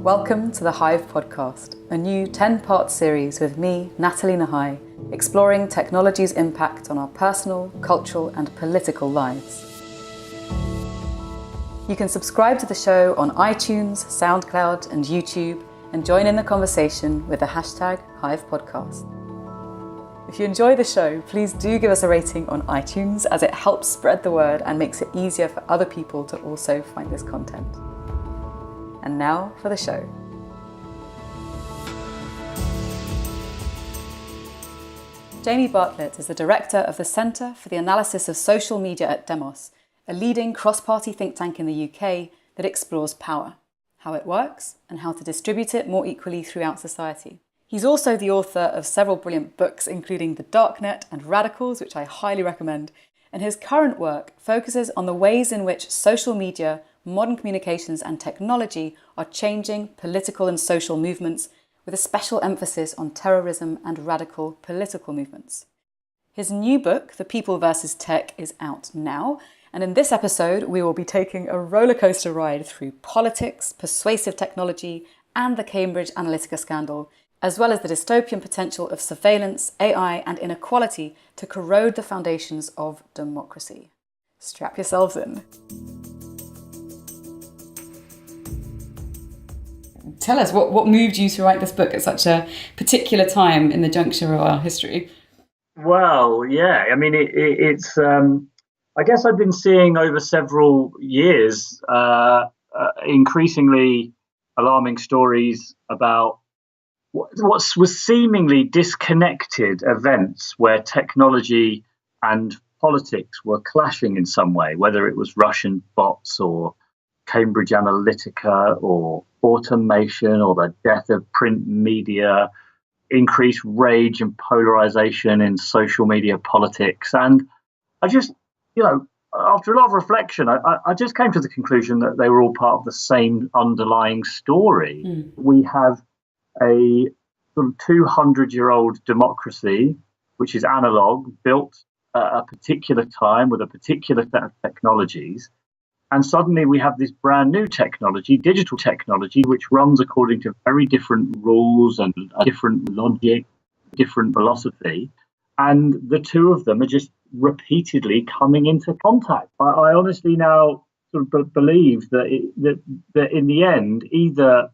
Welcome to the Hive podcast, a new 10-part series with me, Nathalie Nahai, exploring technology's impact on our personal, cultural and political lives. You can subscribe to the show on iTunes, SoundCloud and YouTube and join in the conversation with the hashtag HivePodcast. If you enjoy the show, please do give us a rating on iTunes as it helps spread the word and makes it easier for other people to also find this content. And now for the show. Jamie Bartlett is the Director of the Centre for the Analysis of Social Media at Demos, a leading cross-party think tank in the UK that explores power, how it works, and how to distribute it more equally throughout society. He's also the author of several brilliant books, including The Darknet and Radicals, which I highly recommend, and his current work focuses on the ways in which social media, modern communications and technology are changing political and social movements, with a special emphasis on terrorism and radical political movements. His new book, The People vs. Tech, is out now, and in this episode we will be taking a rollercoaster ride through politics, persuasive technology and the Cambridge Analytica scandal, as well as the dystopian potential of surveillance, AI and inequality to corrode the foundations of democracy. Strap yourselves in. Tell us, what moved you to write this book at such a particular time in the juncture of our history? Well, yeah, I mean, it's I guess I've been seeing over several years increasingly alarming stories about what was seemingly disconnected events where technology and politics were clashing in some way, whether it was Russian bots or Cambridge Analytica or automation or the death of print media, increased rage and polarization in social media politics. And I just, after a lot of reflection, I just came to the conclusion that they were all part of the same underlying story. We have a sort of 200-year-old democracy, which is analog, built at a particular time with a particular set of technologies. And suddenly we have this brand new technology, digital technology, which runs according to very different rules and a different logic, different philosophy. And the two of them are just repeatedly coming into contact. I honestly now sort of believe that in the end, either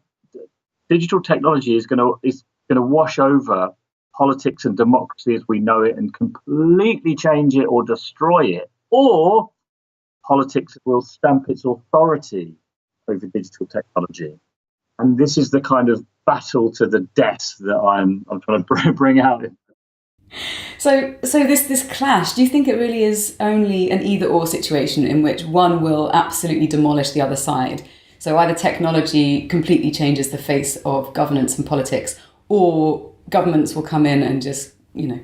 digital technology is going to wash over politics and democracy as we know it and completely change it or destroy it, or politics will stamp its authority over digital technology. And this is the kind of battle to the death that I'm trying to bring out. So this clash, do you think it really is only an either-or situation in which one will absolutely demolish the other side? So either technology completely changes the face of governance and politics, or governments will come in and just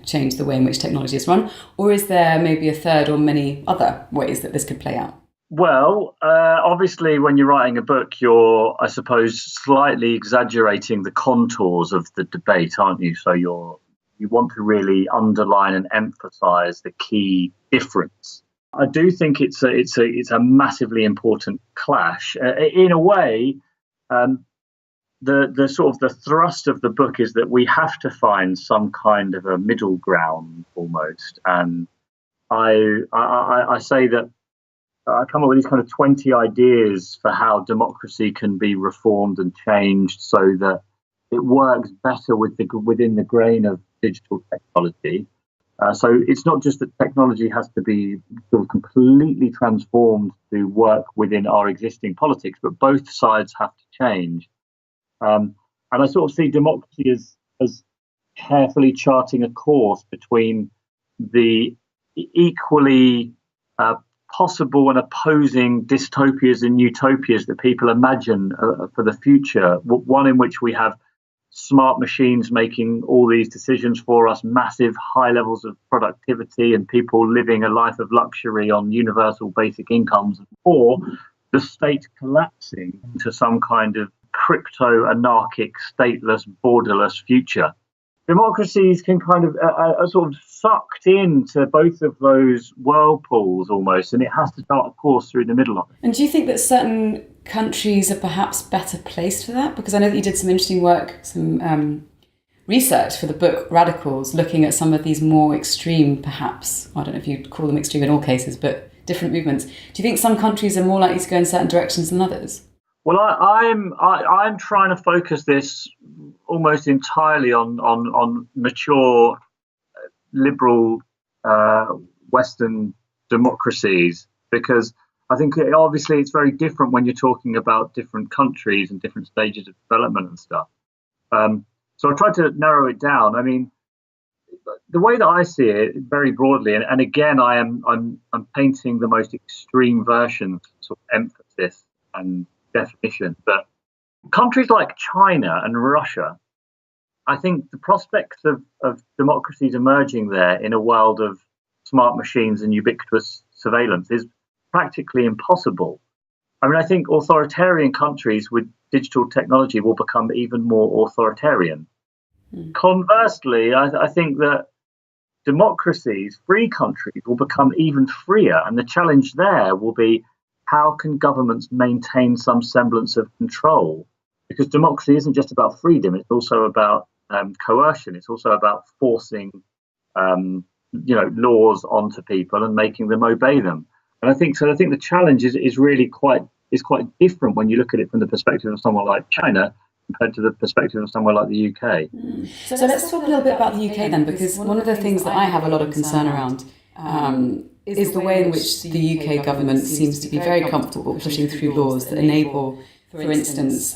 change the way in which technology is run? Or is there maybe a third or many other ways that this could play out? Well, obviously, when you're writing a book, you're, I suppose, slightly exaggerating the contours of the debate, aren't you? So you want to really underline and emphasize the key difference. I do think it's a massively important clash. In a way, the sort of the thrust of the book is that we have to find some kind of a middle ground almost. And I say that I come up with these kind of 20 ideas for how democracy can be reformed and changed so that it works better within the grain of digital technology. So it's not just that technology has to be sort of completely transformed to work within our existing politics, but both sides have to change. And I sort of see democracy as carefully charting a course between the equally possible and opposing dystopias and utopias that people imagine for the future. One in which we have smart machines making all these decisions for us, massive high levels of productivity and people living a life of luxury on universal basic incomes, or the state collapsing into some kind of crypto-anarchic, stateless, borderless future. Democracies can kind of are sort of sucked into both of those whirlpools almost, and it has to start, of course, through the middle of it. And do you think that certain countries are perhaps better placed for that? Because I know that you did some interesting work, some research for the book Radicals, looking at some of these more extreme, perhaps, I don't know if you'd call them extreme in all cases, but different movements. Do you think some countries are more likely to go in certain directions than others? Well, I'm trying to focus this almost entirely on mature liberal Western democracies, because I think obviously it's very different when you're talking about different countries and different stages of development and stuff. So I tried to narrow it down. I mean, the way that I see it very broadly, and again, I'm painting the most extreme version, sort of emphasis and definition. But countries like China and Russia, I think the prospects of democracies emerging there in a world of smart machines and ubiquitous surveillance is practically impossible. I mean, I think authoritarian countries with digital technology will become even more authoritarian. Conversely, I think that democracies, free countries, will become even freer. And the challenge there will be, how can governments maintain some semblance of control? Because democracy isn't just about freedom, it's also about coercion. It's also about forcing laws onto people and making them obey them. And I think the challenge is really quite different when you look at it from the perspective of someone like China compared to the perspective of somewhere like the UK. So let's talk a little bit about the UK then, because one of the things that I have a lot of concern around is the way in which the UK government seems to be very comfortable pushing through laws that enable, for instance,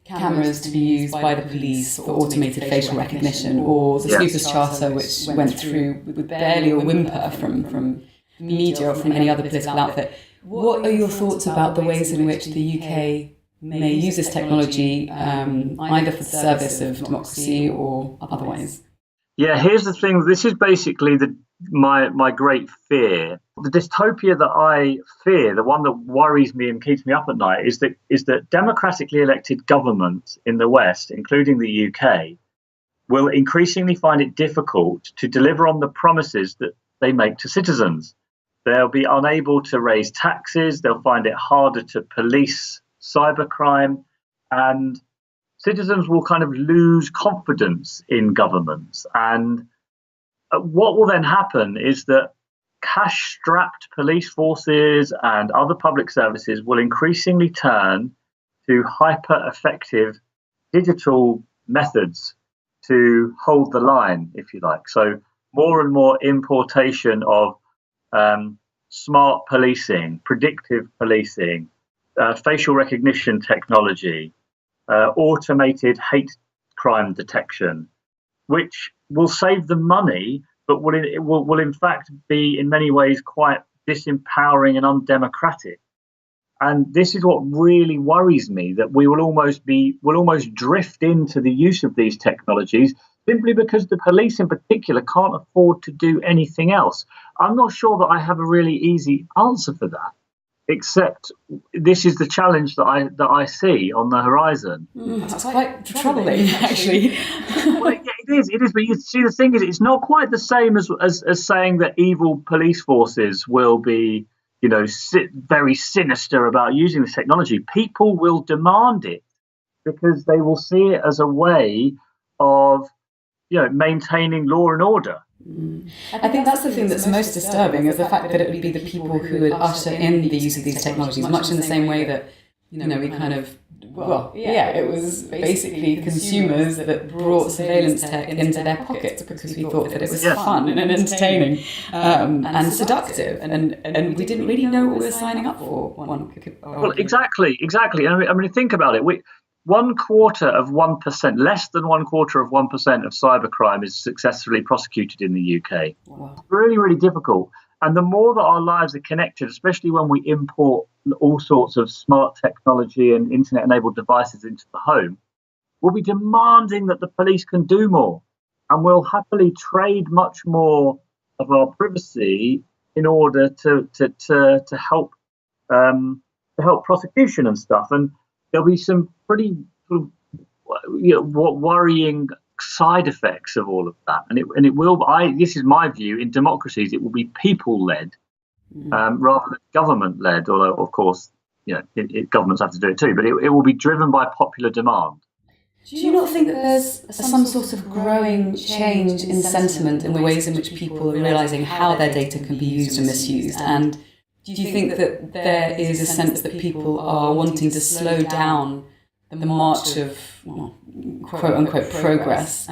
cameras to be used by the police for automated facial recognition, or the Snoopers Charter, which went through with barely a whimper from media or from any other political outfit. What are your thoughts about the ways in which the UK may use this technology either for the service of democracy or otherwise? Yeah, here's the thing. This is basically my great fear. The dystopia that I fear, the one that worries me and keeps me up at night, is that democratically elected governments in the West, including the UK, will increasingly find it difficult to deliver on the promises that they make to citizens. They'll be unable to raise taxes. They'll find it harder to police cybercrime, and citizens will kind of lose confidence in governments. And what will then happen is that cash-strapped police forces and other public services will increasingly turn to hyper-effective digital methods to hold the line, if you like. So more and more importation of smart policing, predictive policing, facial recognition technology, automated hate crime detection, which will save them money, but will in fact be in many ways quite disempowering and undemocratic. And this is what really worries me, that we will almost drift into the use of these technologies simply because the police in particular can't afford to do anything else. I'm not sure that I have a really easy answer for that, except this is the challenge that I see on the horizon. That's quite troubling, actually. Well, yeah, it is. But you see, the thing is, it's not quite the same as saying that evil police forces will be, very sinister about using this technology. People will demand it because they will see it as a way of, maintaining law and order. I think that's the thing that's most disturbing, is the fact that it would be the people who would usher in the use of these technologies, much in the same way that, we kind of, it was basically consumers that brought surveillance tech into their pockets because we thought that it was fun and entertaining and seductive, and we didn't really know what we were signing up for. Well, exactly. I mean, think about it. 1/4%, less than 1/4% of cybercrime is successfully prosecuted in the UK. Wow. It's really, really difficult. And the more that our lives are connected, especially when we import all sorts of smart technology and internet-enabled devices into the home, we'll be demanding that the police can do more. And we'll happily trade much more of our privacy in order to help prosecution and stuff. And there'll be some pretty worrying side effects of all of that, and it will. This is my view. In democracies, it will be people-led rather than government-led. Although, of course, governments have to do it too, but it will be driven by popular demand. Do you not think that there's some sort of growing change in sentiment in the ways in which people are realising how their data can be used and misused? And do you think that there is a sense that people are wanting to slow down the march of, quote-unquote, progress?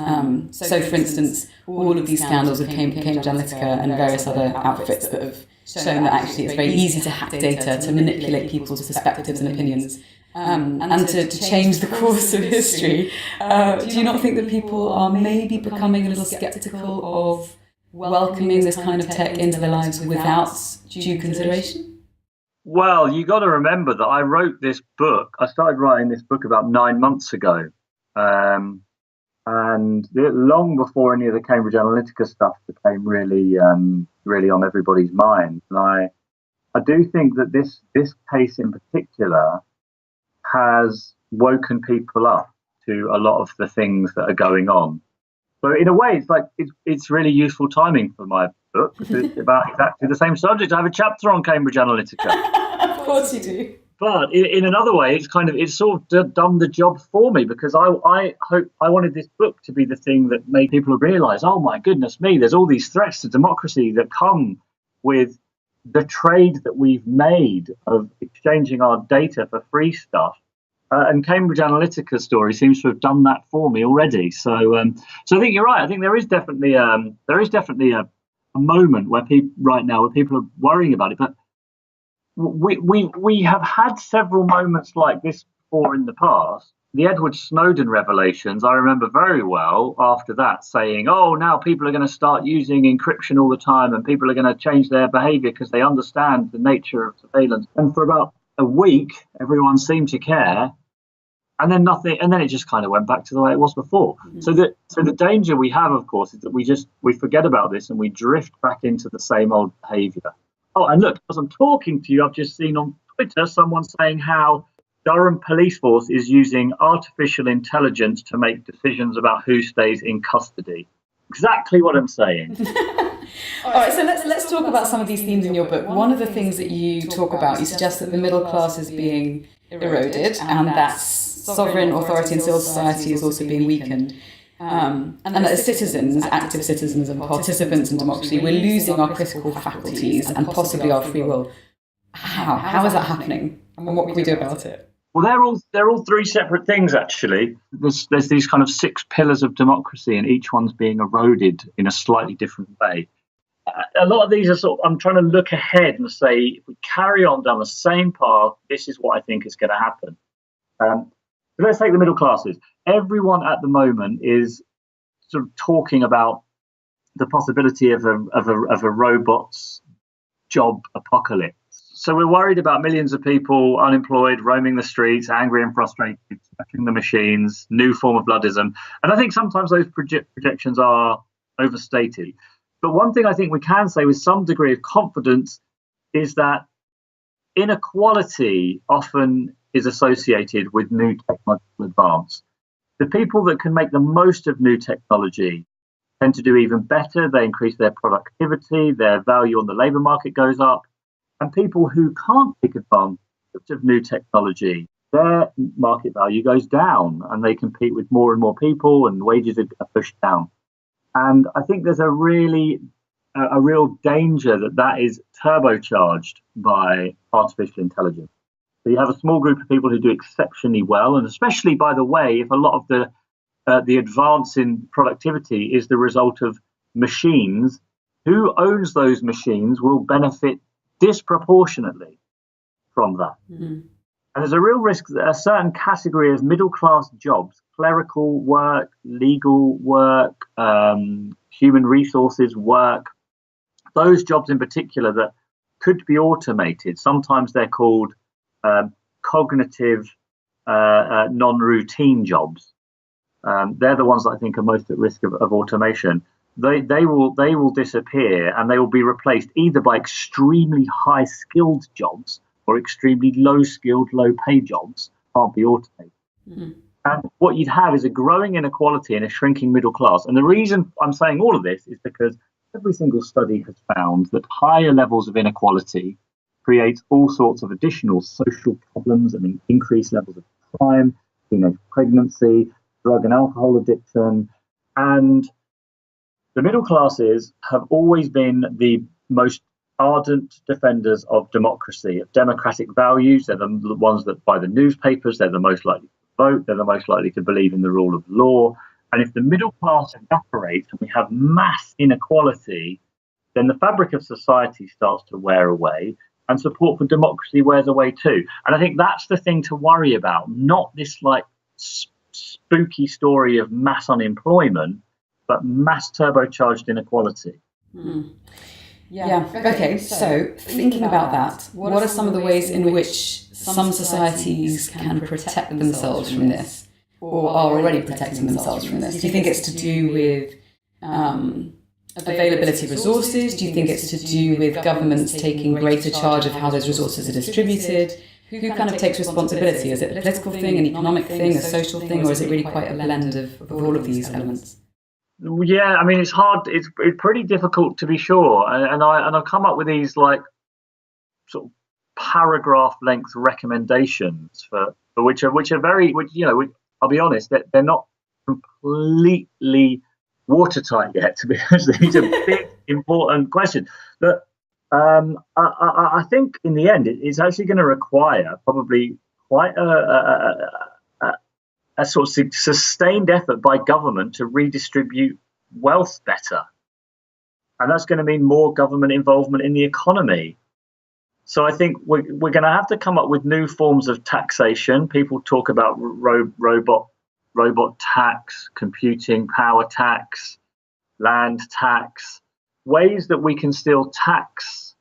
So, for instance, all of these scandals with Cambridge Analytica and various other outfits that have shown that actually it's very easy to hack data, to manipulate people's perspectives and opinions, and to change the course of history. Do you not think that people are maybe becoming a little sceptical of welcoming this kind of tech into their lives without due consideration? Well, you got to remember that I wrote this book. I started writing this book about 9 months ago. And long before any of the Cambridge Analytica stuff became really on everybody's mind. And I do think that this case in particular has woken people up to a lot of the things that are going on. So in a way, it's really useful timing for my book, because it's about exactly the same subject. I have a chapter on Cambridge Analytica. Of course you do. But in another way, it's sort of done the job for me, because I wanted this book to be the thing that made people realise, oh my goodness me, there's all these threats to democracy that come with the trade that we've made of exchanging our data for free stuff. And Cambridge Analytica's story seems to have done that for me already. So I think you're right. I think there is definitely a moment where people are worrying about it. But we have had several moments like this before in the past. The Edward Snowden revelations, I remember very well after that saying, oh, now people are going to start using encryption all the time and people are going to change their behaviour because they understand the nature of surveillance. And for about a week, everyone seemed to care. And then nothing, and then it just kind of went back to the way it was before. Mm-hmm. So the danger we have, of course, is that we forget about this and we drift back into the same old behaviour. Oh, and look, as I'm talking to you, I've just seen on Twitter someone saying how Durham Police Force is using artificial intelligence to make decisions about who stays in custody. Exactly what I'm saying. All right, so let's talk about some of these themes in your book. One of the things that you talk about, you suggest that the middle class is being eroded, and that sovereign authority in civil society is also being weakened. And that as citizens, active citizens and participants in democracy, we're losing our critical faculties and possibly our free will. How is that happening? And what can we do about it? Well, they're all three separate things, actually. There's these kind of 6 pillars of democracy, and each one's being eroded in a slightly different way. A lot of these are I'm trying to look ahead and say, if we carry on down the same path, this is what I think is going to happen. But let's take the middle classes. Everyone at the moment is sort of talking about the possibility of a robot's job apocalypse. So we're worried about millions of people unemployed, roaming the streets, angry and frustrated, smashing the machines, new form of bloodism. And I think sometimes those projections are overstated. But one thing I think we can say with some degree of confidence is that inequality often is associated with new technological advance. The people that can make the most of new technology tend to do even better. They increase their productivity, their value on the labour market goes up. And people who can't take advantage of new technology, their market value goes down and they compete with more and more people and wages are pushed down. And I think there's a real danger that is turbocharged by artificial intelligence. So you have a small group of people who do exceptionally well, and especially, by the way, if a lot of the advance in productivity is the result of machines, who owns those machines will benefit disproportionately from that. Mm-hmm. And there's a real risk that a certain category of middle-class jobs, clerical work, legal work, human resources work, those jobs in particular that could be automated, sometimes they're called cognitive non-routine jobs. They're the ones that I think are most at risk of automation. They will disappear, and they will be replaced either by extremely high-skilled jobs or extremely low-skilled, low-paid jobs can't be automated. Mm-hmm. And what you'd have is a growing inequality and a shrinking middle class. And the reason I'm saying all of this is because every single study has found that higher levels of inequality creates all sorts of additional social problems. I mean, increased levels of crime, pregnancy, drug and alcohol addiction. And the middle classes have always been the most ardent defenders of democracy, of democratic values. They're the ones that buy the newspapers. They're the most likely to vote. They're the most likely to believe in the rule of law. And if the middle class evaporates and we have mass inequality, then the fabric of society starts to wear away and support for democracy wears away too. And I think that's the thing to worry about, not this like spooky story of mass unemployment, but mass turbocharged inequality. Mm. Yeah. Okay. So thinking about that, what are some of the ways in which some societies can protect themselves from this, or are already protecting themselves from this? Do you think it's to do with availability of resources? Do you think it's to do with governments taking greater charge of how those resources are distributed? Who kind of takes responsibility? Is it a political thing, an economic thing, a social thing, or is it really quite a blend of all of these elements? Yeah, I mean, it's hard. It's pretty difficult to be sure, and I've come up with these like sort of paragraph-length recommendations for which are very, I'll be honest, that they're not completely watertight yet. To be honest, these are big, important questions. But I think in the end, it's actually going to require probably quite a sort of sustained effort by government to redistribute wealth better. And that's going to mean more government involvement in the economy. So I think we're going to have to come up with new forms of taxation. People talk about robot tax, computing power tax, land tax, ways that we can still tax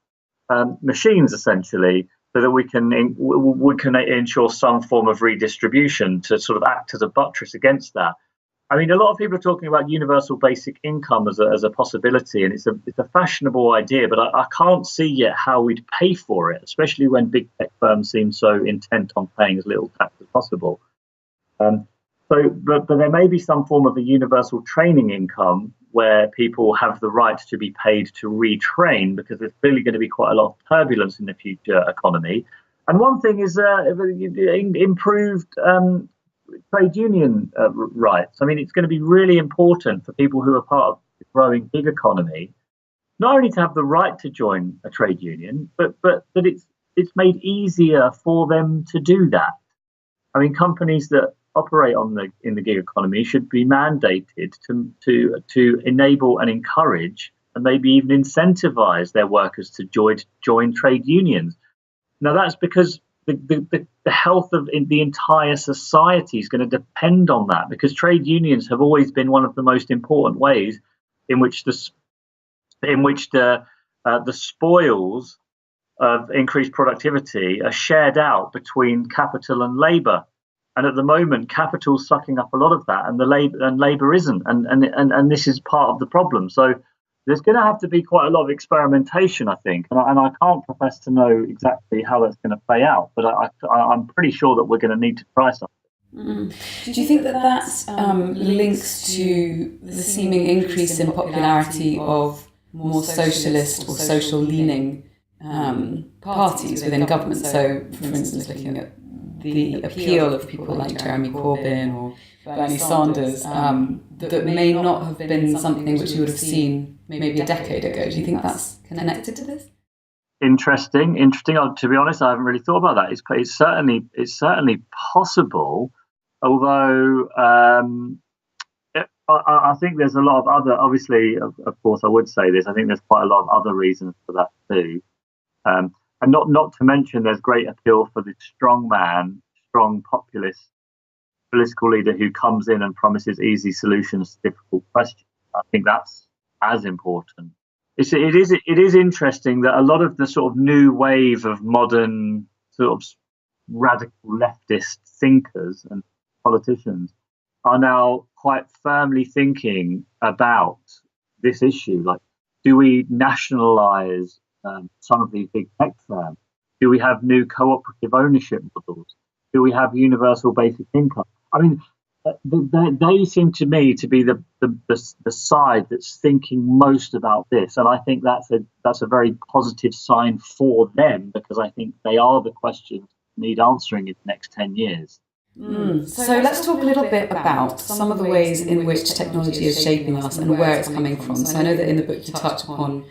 machines essentially, so that we can ensure some form of redistribution to sort of act as a buttress against that. I mean, a lot of people are talking about universal basic income as a possibility, and it's a fashionable idea, but I can't see yet how we'd pay for it, especially when big tech firms seem so intent on paying as little tax as possible. But there may be some form of a universal training income where people have the right to be paid to retrain, because there's clearly going to be quite a lot of turbulence in the future economy. And one thing is improved trade union rights. I mean, it's going to be really important for people who are part of the growing gig economy, not only to have the right to join a trade union, but that it's made easier for them to do that. I mean, companies that operate in the gig economy should be mandated to enable and encourage and maybe even incentivize their workers to join trade unions. Now, that's because the health of the entire society is going to depend on that, because trade unions have always been one of the most important ways in which the spoils of increased productivity are shared out between capital and labour. And at the moment, capital's sucking up a lot of that, and labour isn't, and this is part of the problem. So there's going to have to be quite a lot of experimentation, I think, and I can't profess to know exactly how that's going to play out, but I'm pretty sure that we're going to need to try something. Mm. Do you think that links to the seeming increase in popularity of more socialist or social-leaning parties within government? So, for instance, looking at the appeal of people like Jeremy Corbyn or Bernie Sanders, that may not have been something which you would have seen maybe a decade ago. Do you think that's connected to this? Interesting. To be honest, I haven't really thought about that. It's certainly possible, although I think there's a lot of other. Obviously, of course, I would say this. I think there's quite a lot of other reasons for that too. And not to mention, there's great appeal for the strong populist political leader who comes in and promises easy solutions to difficult questions. I think that's as important. It is interesting that a lot of the sort of new wave of modern sort of radical leftist thinkers and politicians are now quite firmly thinking about this issue. Like, do we nationalize some of these big tech firms? Do we have new cooperative ownership models? Do we have universal basic income? I mean, they seem to me to be the side that's thinking most about this, and I think that's a very positive sign for them, because I think they are the questions that need answering in the next 10 years. So let's talk a little bit about some of the ways in which technology is shaping us and where it's coming from. So I know that in the book you touch upon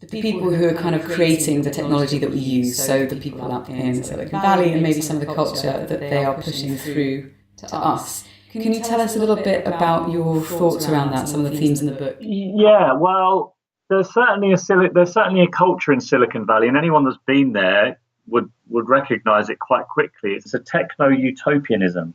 the people who are kind of creating the technology that we use, so the people up in Silicon Valley and maybe some of the culture that they are pushing through to us. Can you tell us a little bit about your thoughts around that, some of the themes in the book? Yeah, well, there's certainly a culture in Silicon Valley, and anyone that's been there would recognise it quite quickly. It's a techno-utopianism,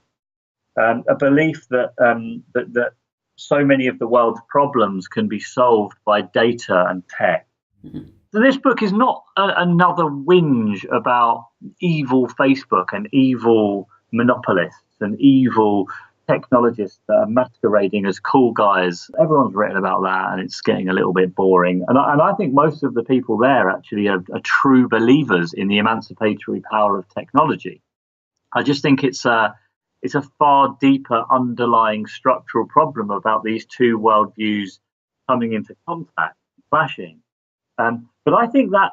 a belief that so many of the world's problems can be solved by data and tech. Mm-hmm. So this book is not another whinge about evil Facebook and evil monopolists and evil technologists that are masquerading as cool guys. Everyone's written about that, and it's getting a little bit boring. And I think most of the people there actually are true believers in the emancipatory power of technology. I just think it's a far deeper underlying structural problem about these two worldviews coming into contact, clashing. But I think that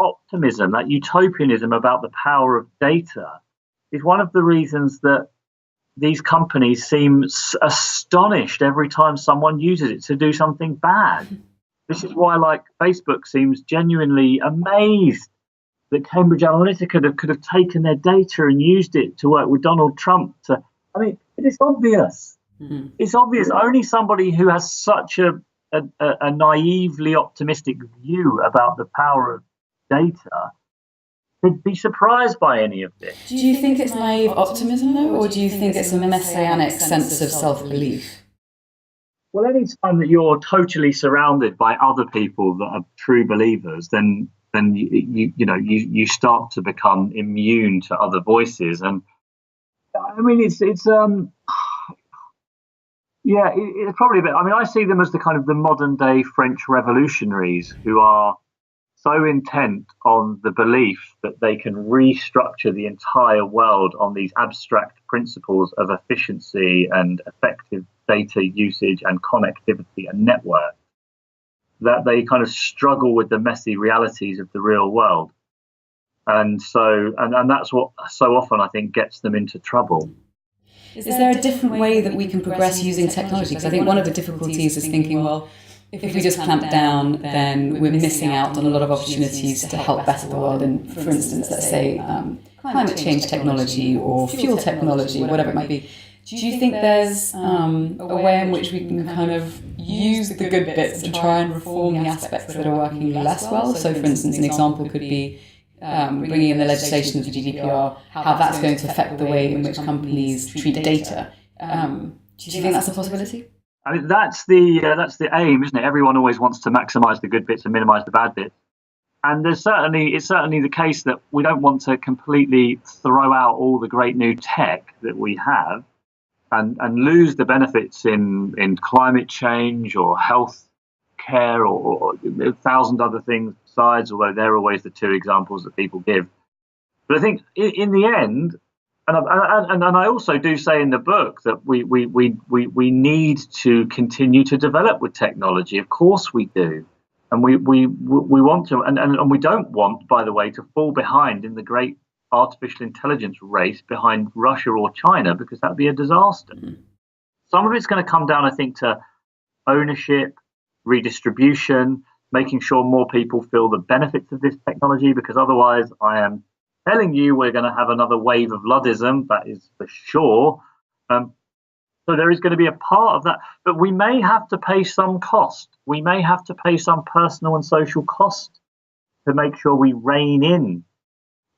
optimism, that utopianism about the power of data, is one of the reasons that these companies seem astonished every time someone uses it to do something bad. This is why, like, Facebook seems genuinely amazed that Cambridge Analytica could have taken their data and used it to work with Donald Trump. It is obvious. Mm-hmm. It's obvious. Only somebody who has such a naively optimistic view about the power of data could be surprised by any of this. Do you think it's naive optimism, though, or do you think it's a messianic sense of self-belief? Well, any time that you're totally surrounded by other people that are true believers, then you start to become immune to other voices. And I mean, it's probably a bit. I mean, I see them as the kind of the modern day French revolutionaries who are so intent on the belief that they can restructure the entire world on these abstract principles of efficiency and effective data usage and connectivity and network, that they kind of struggle with the messy realities of the real world. And so, and that's what so often I think gets them into trouble. Is there a different way that we can progress using technology? Because I think one of the difficulties is thinking, well, if we just clamp down, then we're missing out on a lot of opportunities to help better the world. And for instance, let's say climate change technology or fuel technology, whatever it might be. Do you think there's a way in which we can kind of use the good bits to try and reform the aspects that are working less well? So for instance, an example could be bringing in the legislation of the GDPR, how that's going to affect the way in which companies treat data. Do you think that's a possibility? I mean, that's the aim, isn't it? Everyone always wants to maximise the good bits and minimise the bad bits. And it's certainly the case that we don't want to completely throw out all the great new tech that we have and lose the benefits in climate change or health care or 1,000 other things besides, although they're always the two examples that people give. But I think in the end, and I also do say in the book that we need to continue to develop with technology. Of course we do. And we want to, and we don't want, by the way, to fall behind in the great artificial intelligence race behind Russia or China, because that'd be a disaster. Mm-hmm. Some of it's going to come down, I think, to ownership, redistribution, making sure more people feel the benefits of this technology, because otherwise I am telling you we're going to have another wave of Luddism, that is for sure. So there is going to be a part of that, but we may have to pay some cost. We may have to pay some personal and social cost to make sure we rein in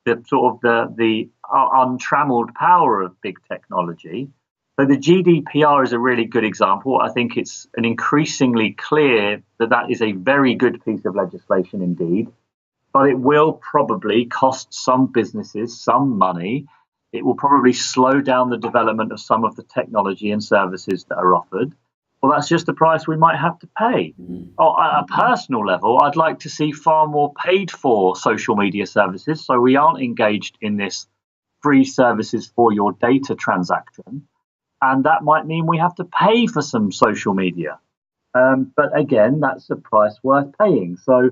the sort of the untrammeled power of big technology. So the GDPR is a really good example. I think it's an increasingly clear that is a very good piece of legislation indeed, but it will probably cost some businesses some money. It will probably slow down the development of some of the technology and services that are offered. Well, that's just the price we might have to pay. At a personal level, I'd like to see far more paid for social media services, so we aren't engaged in this free services for your data transaction. And that might mean we have to pay for some social media. But again, that's a price worth paying. So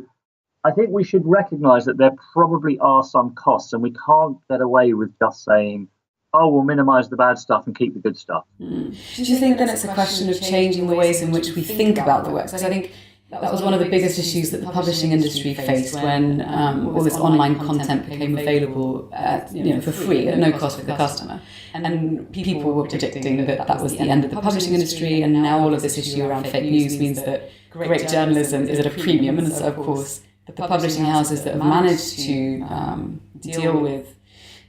I think we should recognise that there probably are some costs, and we can't get away with just saying, oh, we'll minimise the bad stuff and keep the good stuff. Do you think then it's a question of changing the ways in which we think about the work? Because I think that was one of the biggest issues that the publishing industry faced when all this online content became available for free at no cost for the customer. And people were predicting that that was the end of the publishing industry, and now all of this issue around fake news means that great journalism is at a premium. And so, of course, the publishing houses that have managed to deal with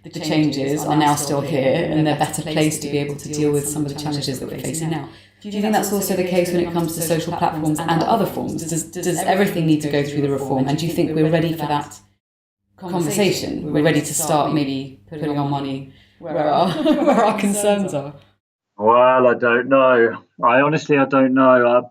the changes are now still here, and they're better placed to be able to deal with some of the challenges that we're facing now. Do you think that's also the case when it comes to social platforms and other forms? Does everything need to go through the reform? And do you think we're ready for that conversation? We're ready to start maybe putting our money where our concerns are? Well, I don't know. I don't know.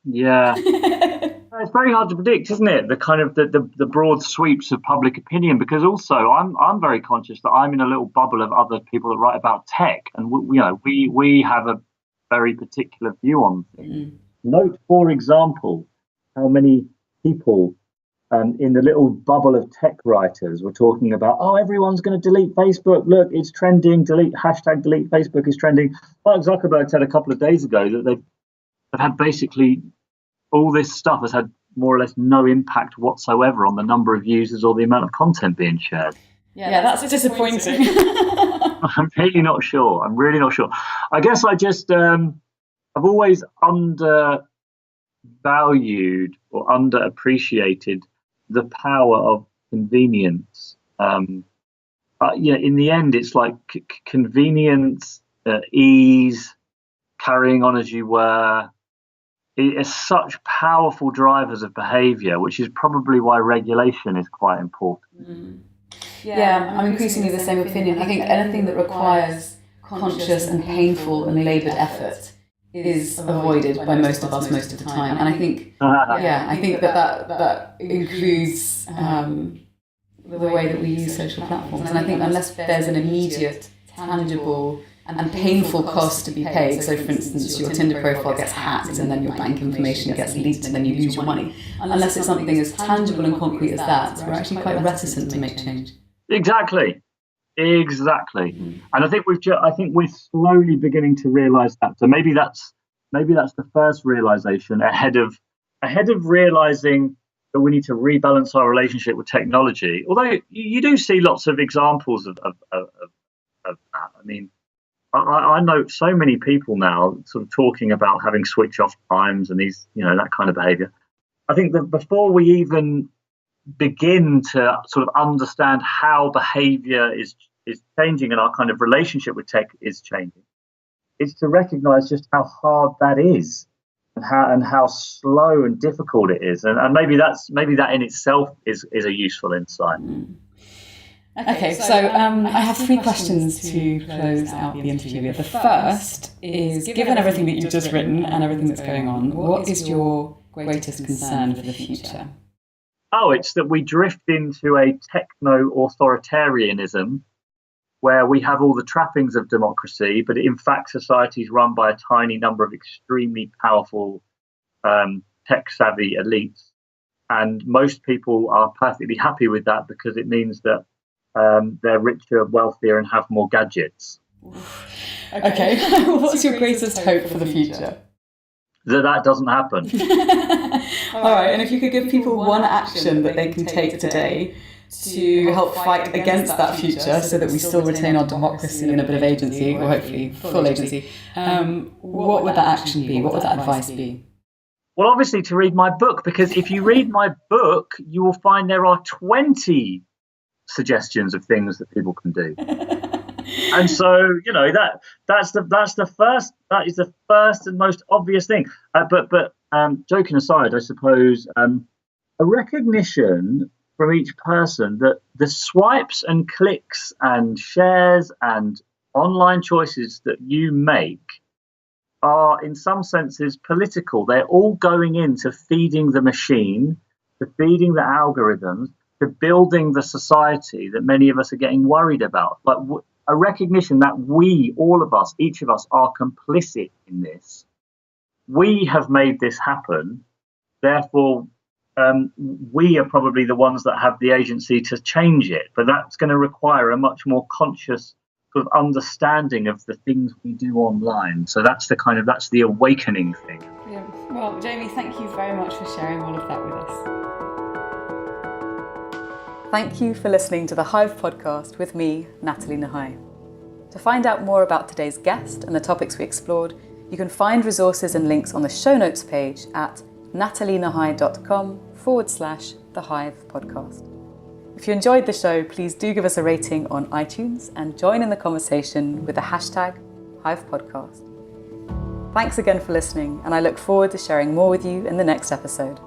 Yeah. It's very hard to predict, isn't it? The kind of the broad sweeps of public opinion, because also I'm very conscious that I'm in a little bubble of other people that write about tech, and we have a very particular view on things. Note, for example, how many people in the little bubble of tech writers were talking about, oh, everyone's going to delete Facebook. Look, it's trending. Delete Facebook is trending. Mark Zuckerberg said a couple of days ago that they've had basically all this stuff has had more or less no impact whatsoever on the number of users or the amount of content being shared. Yeah, that's disappointing. I'm really not sure. I guess I just, I've always undervalued or underappreciated the power of convenience. In the end, it's like convenience, ease, carrying on as you were. It is such powerful drivers of behaviour, which is probably why regulation is quite important. Yeah, I'm increasingly the same opinion. I think anything that requires conscious and painful and laboured effort is avoided by most of us most of the time. And I think, I think that includes the way that we use social platforms. And I think unless there's an immediate, tangible and painful cost to be paid, so for instance your Tinder profile gets hacked and then your bank information gets leaked and then you lose your money, unless it's something as tangible and concrete as that, we're actually quite reticent to make change. Exactly. And I think we're slowly beginning to realise that. So maybe that's the first realisation ahead of realising that we need to rebalance our relationship with technology. Although you do see lots of examples of that. I mean, I know so many people now sort of talking about having switch off times and these, that kind of behaviour. I think that before we even begin to sort of understand how behaviour is changing and our kind of relationship with tech is changing, it's to recognise just how hard that is and how slow and difficult it is. And maybe that in itself is a useful insight. Okay, so I have three questions to close out the interview with. The first is, given everything that you've just written and everything that's going on, what is your greatest concern for the future? Oh, it's that we drift into a techno-authoritarianism where we have all the trappings of democracy, but in fact society is run by a tiny number of extremely powerful tech-savvy elites. And most people are perfectly happy with that because it means that they're richer, wealthier, and have more gadgets. Okay, what's your greatest hope for the future? That doesn't happen. All right, and if you could give people one action that they can take today to help fight against that future so that we still retain our democracy and a bit of agency, or hopefully full agency, what would that action be? What would that advice be? Well, obviously to read my book, because if you read my book, you will find there are 20 suggestions of things that people can do. And so, that is the first and most obvious thing. But joking aside, I suppose a recognition from each person that the swipes and clicks and shares and online choices that you make are in some senses political. They're all going into feeding the machine, to feeding the algorithms, to building the society that many of us are getting worried about. But a recognition that we, all of us, each of us, are complicit in this. We have made this happen. Therefore, we are probably the ones that have the agency to change it. But that's going to require a much more conscious sort of understanding of the things we do online. So that's the awakening thing. Yeah. Well, Jamie, thank you very much for sharing all of that with us. Thank you for listening to the Hive podcast with me, Nathalie Nahai. To find out more about today's guest and the topics we explored, you can find resources and links on the show notes page at nathalienahai.com/The Hive podcast. If you enjoyed the show, please do give us a rating on iTunes and join in the conversation with the hashtag HivePodcast. Thanks again for listening, and I look forward to sharing more with you in the next episode.